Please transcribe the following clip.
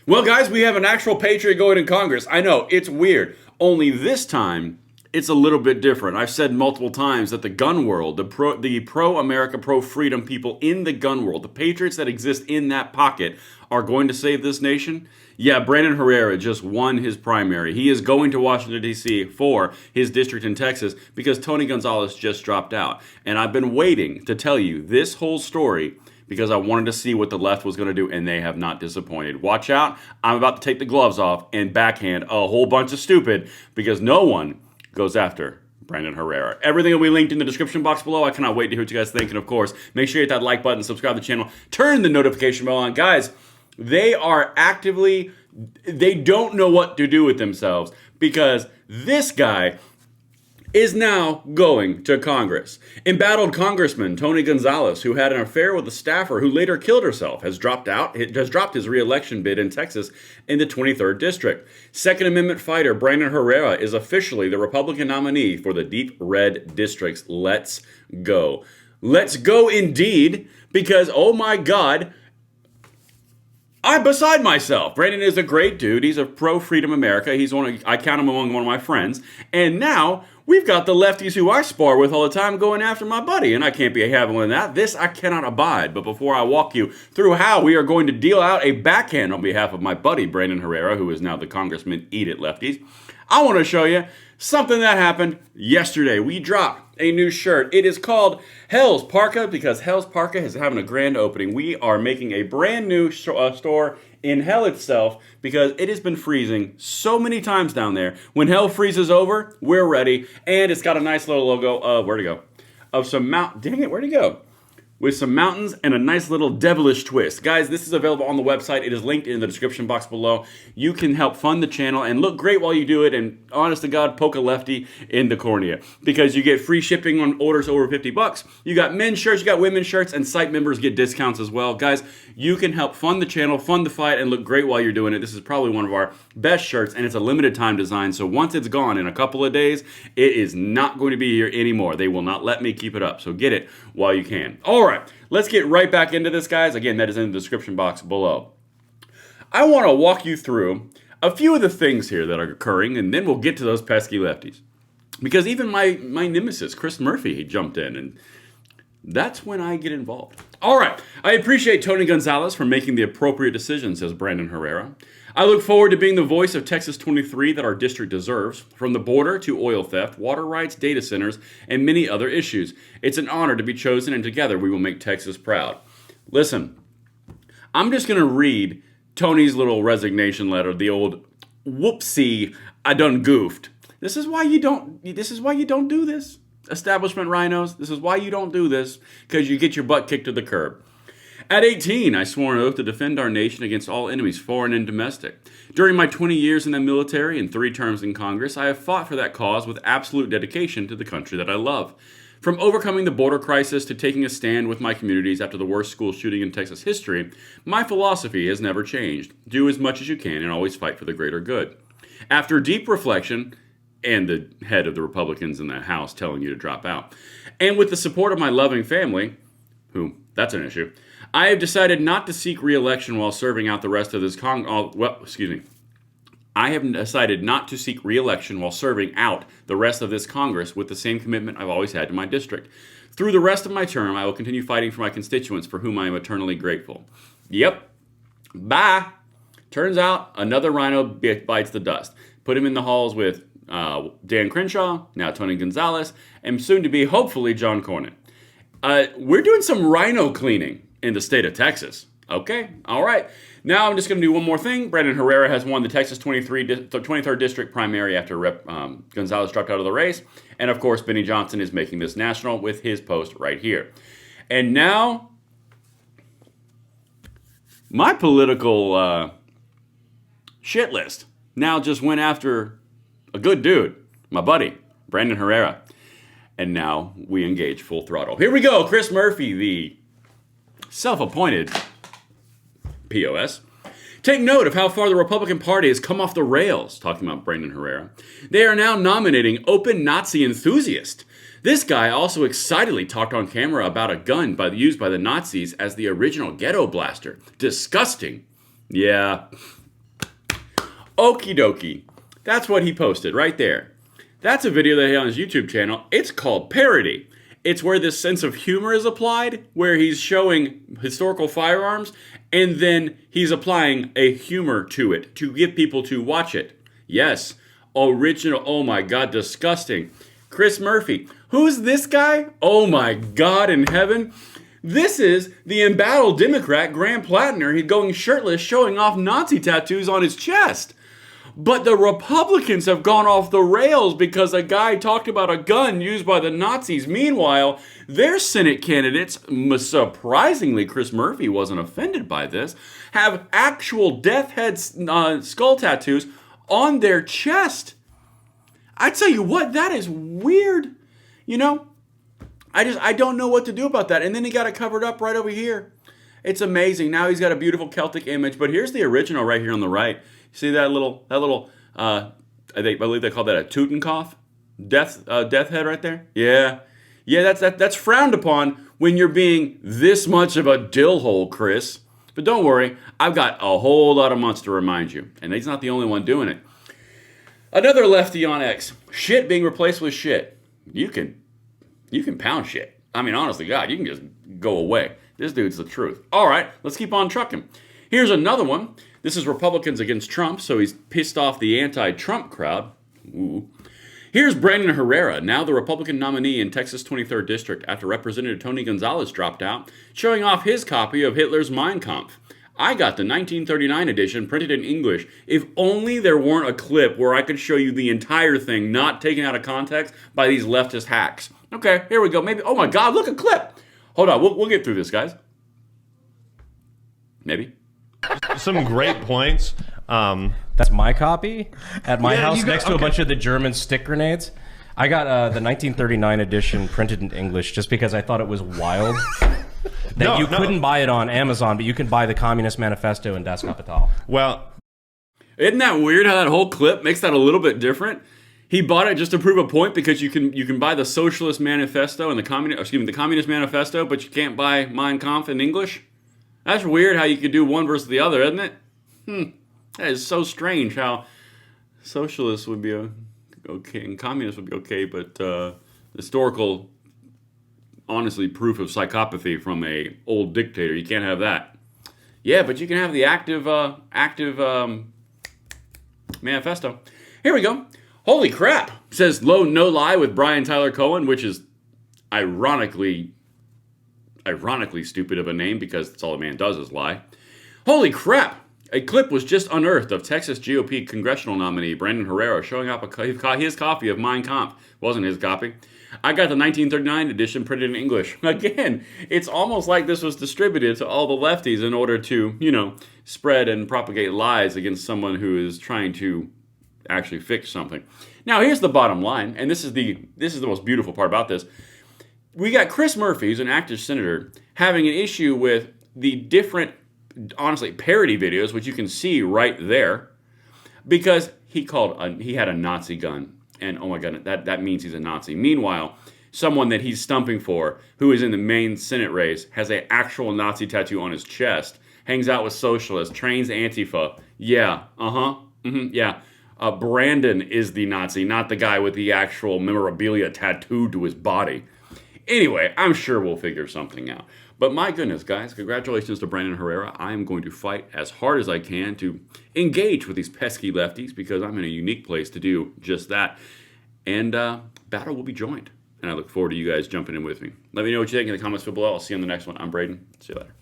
Well, guys, we have an actual patriot going in Congress. I know, it's weird. Only this time, it's a little bit different. I've said multiple times that the gun world, the pro-America, pro-freedom people in the gun world, the patriots that exist in that pocket, are going to save this nation. Yeah, Braden Herrera just won his primary. He is going to Washington, D.C. for his district in Texas because Tony Gonzalez just dropped out. And I've been waiting to tell you this whole story because I wanted to see what the left was going to do, and they have not disappointed. Watch out. I'm about to take the gloves off and backhand a whole bunch of stupid because no one goes after Braden Herrera. Everything will be linked in the description box below. I cannot wait to hear what you guys think. And of course, make sure you hit that like button, subscribe to the channel, turn the notification bell on. Guys, they don't know what to do with themselves because this guy is now going to Congress. Embattled Congressman Tony Gonzalez, who had an affair with a staffer who later killed herself, has dropped his re-election bid in Texas in the 23rd District. Second Amendment fighter Braden Herrera is officially the Republican nominee for the deep red districts. Let's go. Let's go indeed, because oh my God, I'm beside myself. Braden is a great dude. He's a pro-freedom America. I count him among one of my friends. And now we've got the lefties who I spar with all the time going after my buddy, and I can't be having that. This I cannot abide. But before I walk you through how we are going to deal out a backhand on behalf of my buddy, Braden Herrera, who is now the Congressman Eat It Lefties, I want to show you something that happened yesterday. We dropped a new shirt. It is called Hell's Parka because Hell's Parka is having a grand opening. We are making a brand new store in hell itself because it has been freezing so many times down there. When hell freezes over, we're ready. And it's got a nice little logo of, where'd it go? Of some dang it, where'd it go? With some mountains and a nice little devilish twist. Guys, this is available on the website. It is linked in the description box below. You can help fund the channel and look great while you do it, and honest to God, poke a lefty in the cornea. Because you get free shipping on orders over 50 bucks. You got men's shirts, you got women's shirts, and site members get discounts as well. Guys, you can help fund the channel, fund the fight, and look great while you're doing it. This is probably one of our best shirts, and it's a limited time design. So once it's gone in a couple of days, it is not going to be here anymore. They will not let me keep it up. So get it while you can. All right. Let's get right back into this, guys. Again, that is in the description box below. I want to walk you through a few of the things here that are occurring, and then we'll get to those pesky lefties. Because even my nemesis, Chris Murphy, he jumped in, and that's when I get involved. All right. I appreciate Tony Gonzalez for making the appropriate decision, says Braden Herrera. I look forward to being the voice of Texas 23 that our district deserves, from the border to oil theft, water rights, data centers, and many other issues. It's an honor to be chosen, and together we will make Texas proud. Listen, I'm just going to read Tony's little resignation letter, the old whoopsie, I done goofed. This is why you don't do this, establishment rhinos. This is why you don't do this, because you get your butt kicked to the curb. At 18, I swore an oath to defend our nation against all enemies, foreign and domestic. During my 20 years in the military and 3 terms in Congress, I have fought for that cause with absolute dedication to the country that I love. From overcoming the border crisis to taking a stand with my communities after the worst school shooting in Texas history, my philosophy has never changed. Do as much as you can and always fight for the greater good. After deep reflection, and the head of the Republicans in the House telling you to drop out, and with the support of my loving family, that's an issue, I have decided not to seek re-election while serving out the rest of this I have decided not to seek re-election while serving out the rest of this Congress with the same commitment I've always had to my district. Through the rest of my term, I will continue fighting for my constituents for whom I am eternally grateful. Yep. Bye. Turns out another rhino bites the dust. Put him in the halls with Dan Crenshaw, now Tony Gonzalez, and soon to be, hopefully, John Cornyn. We're doing some rhino cleaning in the state of Texas. Okay, all right. Now I'm just going to do one more thing. Braden Herrera has won the Texas 23rd District primary after Gonzalez dropped out of the race. And of course, Benny Johnson is making this national with his post right here. And now, my political shit list now just went after a good dude, my buddy, Braden Herrera. And now we engage full throttle. Here we go. Chris Murphy, the self-appointed POS. Take note of how far the Republican Party has come off the rails, talking about Braden Herrera. They are now nominating open Nazi enthusiast. This guy also excitedly talked on camera about a gun used by the Nazis as the original ghetto blaster. Disgusting. Yeah, Okie dokie. That's what he posted right there. That's a video that he had on his YouTube channel. It's called parody. It's where this sense of humor is applied, where he's showing historical firearms, and then he's applying a humor to it to get people to watch it. Yes, original. Oh my God, disgusting. Chris Murphy. Who's this guy? Oh my God in heaven. This is the embattled Democrat Graham Plattner. He's going shirtless, showing off Nazi tattoos on his chest. But the Republicans have gone off the rails because a guy talked about a gun used by the Nazis. Meanwhile, their Senate candidates, surprisingly, Chris Murphy wasn't offended by this, have actual death head skull tattoos on their chest. I tell you what, that is weird. You know, I don't know what to do about that. And then he got it covered up right over here. It's amazing. Now he's got a beautiful Celtic image. But here's the original right here on the right. See that little I believe they call that a Totenkopf death head right there. Yeah, that's frowned upon when you're being this much of a dill hole, Chris. But don't worry, I've got a whole lot of months to remind you, and he's not the only one doing it. Another lefty on X. Shit being replaced with shit. You can pound shit. I mean, honestly, God, you can just go away. This dude's the truth. All right, let's keep on trucking. Here's another one. This is Republicans against Trump, so he's pissed off the anti-Trump crowd. Ooh. Here's Braden Herrera, now the Republican nominee in Texas 23rd District after Representative Tony Gonzalez dropped out, showing off his copy of Hitler's Mein Kampf. I got the 1939 edition printed in English. If only there weren't a clip where I could show you the entire thing, not taken out of context by these leftist hacks. Okay, here we go. Maybe. Oh my God, look, a clip. Hold on, we'll get through this, guys. Maybe. Some great points. That's my copy at my house next to a bunch of the German stick grenades. I got the 1939 edition printed in English just because I thought it was wild that you couldn't buy it on Amazon, but you can buy the Communist Manifesto in Das Kapital. Well, isn't that weird how that whole clip makes that a little bit different? He bought it just to prove a point because you can buy the Socialist Manifesto and the Communist Manifesto, but you can't buy Mein Kampf in English. That's weird how you could do one versus the other, isn't it? That is so strange how socialists would be okay and communists would be okay, but historical, honestly, proof of psychopathy from a old dictator, you can't have that. Yeah, but you can have the active manifesto. Here we go. Holy crap, says Low No Lie with Brian Tyler Cohen, which is ironically stupid of a name because that's all a man does is lie. Holy crap! A clip was just unearthed of Texas GOP congressional nominee Brandon Herrera showing up his copy of Mein Kampf. Wasn't his copy. I got the 1939 edition printed in English. Again, it's almost like this was distributed to all the lefties in order to, spread and propagate lies against someone who is trying to actually fix something. Now, here's the bottom line, and this is the most beautiful part about this. We got Chris Murphy, who's an active senator, having an issue with the different, honestly, parody videos, which you can see right there, because he had a Nazi gun, and oh my God, that means he's a Nazi. Meanwhile, someone that he's stumping for, who is in the main Senate race, has an actual Nazi tattoo on his chest, hangs out with socialists, trains Antifa. Yeah, yeah. Brandon is the Nazi, not the guy with the actual memorabilia tattooed to his body. Anyway, I'm sure we'll figure something out. But my goodness, guys, congratulations to Brandon Herrera. I am going to fight as hard as I can to engage with these pesky lefties because I'm in a unique place to do just that. And battle will be joined. And I look forward to you guys jumping in with me. Let me know what you think in the comments below. I'll see you on the next one. I'm Braden. See you later.